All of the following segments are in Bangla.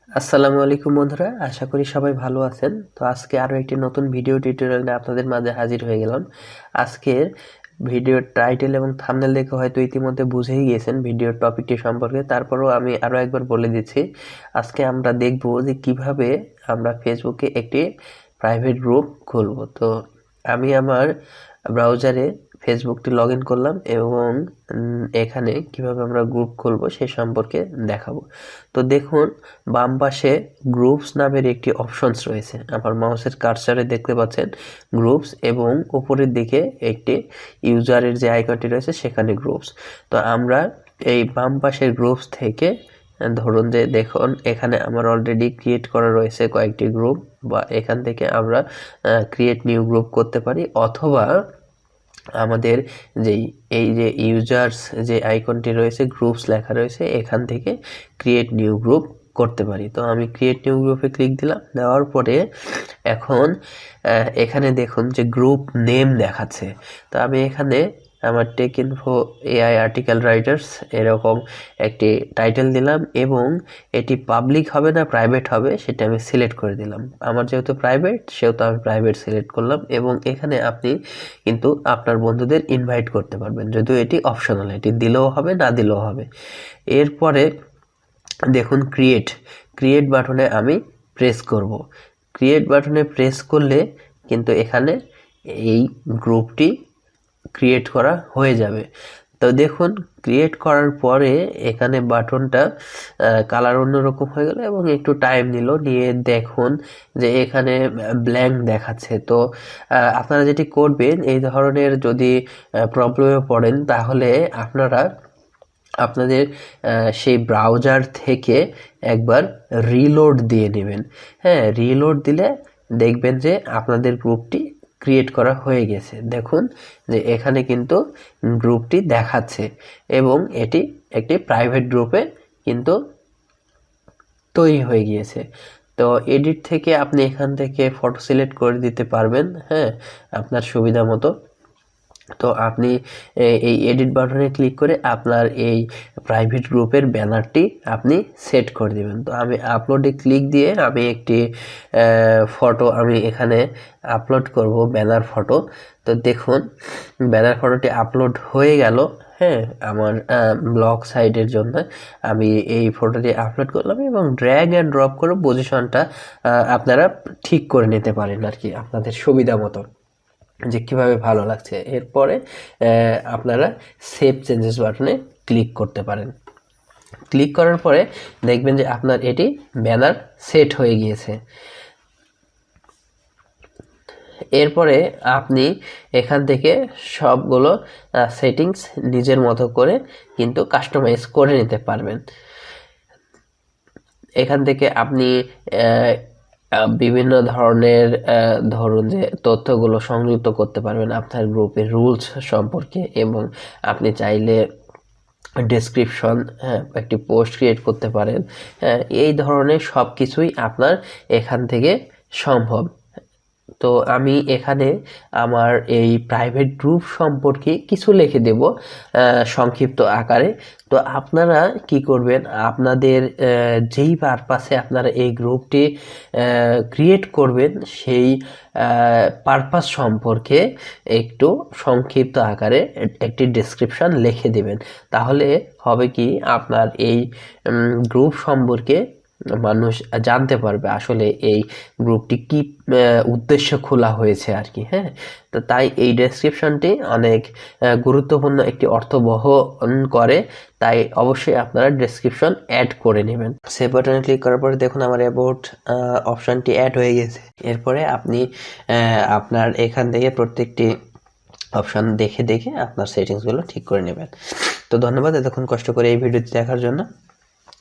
আসসালামু আলাইকুম বন্ধুরা, আশা করি সবাই ভালো আছেন। তো আজকে আরো একটি নতুন ভিডিও টিউটোরিয়াল নিয়ে আপনাদের মাঝে হাজির হয়ে গেলাম। আজকের ভিডিওর টাইটেল এবং থাম্বনেল দেখে হয়তো ইতিমধ্যে বুঝেই গিয়েছেন ভিডিওর টপিকটি সম্পর্কে। তারপরেও আমি আরো একবার বলে দিচ্ছি, আজকে আমরা দেখব যে কিভাবে আমরা ফেসবুকে একটি প্রাইভেট গ্রুপ খুলব। তো আমি আমার ব্রাউজারে ফেসবুকটি লগ ইন করলাম এবং এখানে কিভাবে আমরা গ্রুপ খুলব সেই সম্পর্কে দেখাবো। তো দেখুন, বাম পাশে গ্রুপস নামের একটি অপশনস রয়েছে। আমার মাউসের কার্সারে দেখতে পাচ্ছেন গ্রুপস, এবং উপরের দিকে একটি ইউজারের যে আইকনটি রয়েছে সেখানে গ্রুপস। তো আমরা এই বাম পাশের গ্রুপস থেকে ধরুন যে দেখুন এখানে আমার অলরেডি ক্রিয়েট করা রয়েছে কয়েকটি গ্রুপ, বা এখান থেকে আমরা ক্রিয়েট নিউ গ্রুপ করতে পারি, অথবা আমাদের এই যে ইউজার্স যে আইকনটি রয়েছে গ্রুপস লেখা রয়েছে এখান থেকে ক্রিয়েট নিউ গ্রুপ করতে পারি। তো আমি ক্রিয়েট নিউ গ্রুপে ক্লিক দিলাম। দেওয়ার পরে এখন এখানে দেখুন যে গ্রুপ নেম দেখাচ্ছে। তো আমি এখানে আমার tech info AI article writers এরকম একটি টাইটেল দিলাম, এবং এটি পাবলিক হবে না প্রাইভেট হবে সেটা আমি সিলেক্ট করে দিলাম। আমার যেহেতু প্রাইভেট সেহেতু আমি প্রাইভেট সিলেক্ট করলাম, এবং এখানে আপনি কিন্তু আপনার বন্ধুদের ইনভাইট করতে পারবেন, যদিও এটি অপশনাল, এটি দিলেও হবে না দিলেও হবে। এরপরে দেখুন ক্রিয়েট বাটনে আমি প্রেস করব। ক্রিয়েট বাটনে প্রেস করলে কিন্তু এখানে এই গ্রুপটি ক্রিয়েট করা হয়ে যাবে। তো দেখুন, ক্রিয়েট করার পরে এখানে বাটনটা কালার অন্যরকম হয়ে গেল এবং একটু টাইম নিয়ে দেখুন যে এখানে ব্ল্যাঙ্ক দেখাচ্ছে। তো আপনারা যেটি করবেন, এই ধরনের যদি প্রবলেমে পড়েন তাহলে আপনারা আপনাদের সেই ব্রাউজার থেকে একবার রিলোড দিয়ে নেবেন। হ্যাঁ, রিলোড দিলে দেখবেন যে আপনাদের গ্রুপটি ক্রিয়েট করা হয়ে গেছে। দেখুন যে এখানে কিন্তু গ্রুপটি দেখাচ্ছে এবং এটি একটি প্রাইভেট গ্রুপে কিন্তু তৈরি হয়ে গিয়েছে। তো এডিট থেকে আপনি এখান থেকে ফটো সিলেক্ট করে দিতে পারবেন, হ্যাঁ, আপনার সুবিধা মতো। তো আপনি এই এডিট বাটনে ক্লিক করে আপনার এই প্রাইভেট গ্রুপের ব্যানারটি আপনি সেট করে দেবেন। তো আমি আপলোডে ক্লিক দিয়ে আমি একটি ফটো আমি এখানে আপলোড করব, ব্যানার ফটো। তো দেখুন ব্যানার ফটোটি আপলোড হয়ে গেল। হ্যাঁ, আমার ব্লগ সাইটের জন্য আমি এই ফটোটি আপলোড করলাম, এবং ড্র্যাগ অ্যান্ড ড্রপ করে পজিশনটা আপনারা ঠিক করে নিতে পারেন আর কি, আপনাদের সুবিধা মতো যে কিভাবে ভালো লাগছে। এরপরে আপনারা সেভ চেঞ্জেস বাটনে ক্লিক করতে পারেন। ক্লিক করার পরে দেখবেন যে আপনার এটি ব্যানার সেট হয়ে গিয়েছে। এরপরে আপনি এখান থেকে সবগুলো সেটিংস নিজের মতো করে কিন্তু কাস্টমাইজ করে নিতে পারবেন। এখান থেকে আপনি বিভিন্ন ধরনের ধরুন যে তথ্যগুলো সংযুক্ত করতে পারবেন আপনার গ্রুপের রুলস সম্পর্কে, এবং আপনি চাইলে ডেসক্রিপশন, হ্যাঁ, একটি পোস্ট ক্রিয়েট করতে পারেন। এই ধরনের সব কিছুই আপনার এখান থেকে সম্ভব। তো আমি এখানে আমার এই প্রাইভেট গ্রুপ সম্পর্কে কিছু লিখে দেব সংক্ষিপ্ত আকারে। তো আপনারা কি করবেন, আপনাদের যেই পারপাসে আপনারা এই গ্রুপটি ক্রিয়েট করবেন সেই পারপাস সম্পর্কে একটু সংক্ষিপ্ত আকারে একটি ডেসক্রিপশন লিখে দেবেন। তাহলে হবে কি, আপনার এই গ্রুপ সম্পর্কে মানুষ জানতে পারবে আসলে এই গ্রুপটি কি উদ্দেশ্য খোলা হয়েছে আর কি। হ্যাঁ, তো তাই এই ডেসক্রিপশনটি অনেক গুরুত্বপূর্ণ একটি অর্থ বহন করে, তাই অবশ্যই আপনারা ডেসক্রিপশন অ্যাড করে নেবেন। সেভ বাটনে ক্লিক করার পরে দেখুন আমার অ্যাবাউট অপশনটি অ্যাড হয়ে গেছে। এরপরে আপনি আপনার এখান থেকে প্রত্যেকটি অপশন দেখে আপনার সেটিংসগুলো ঠিক করে নেবেন। তো ধন্যবাদ এতক্ষণ কষ্ট করে এই ভিডিওটি দেখার জন্য।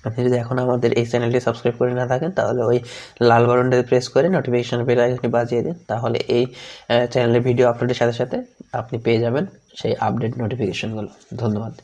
আপনি যদি এখন আমাদের এই চ্যানেলটি সাবস্ক্রাইব করে না থাকেন তাহলে ওই লাল বাটনটি প্রেস করে নোটিফিকেশন বেল আইকনটি বাজিয়ে দিন, তাহলে এই চ্যানেলের ভিডিও আপলোডের সাথে সাথে আপনি পেয়ে যাবেন সেই আপডেট নোটিফিকেশনগুলো। ধন্যবাদ।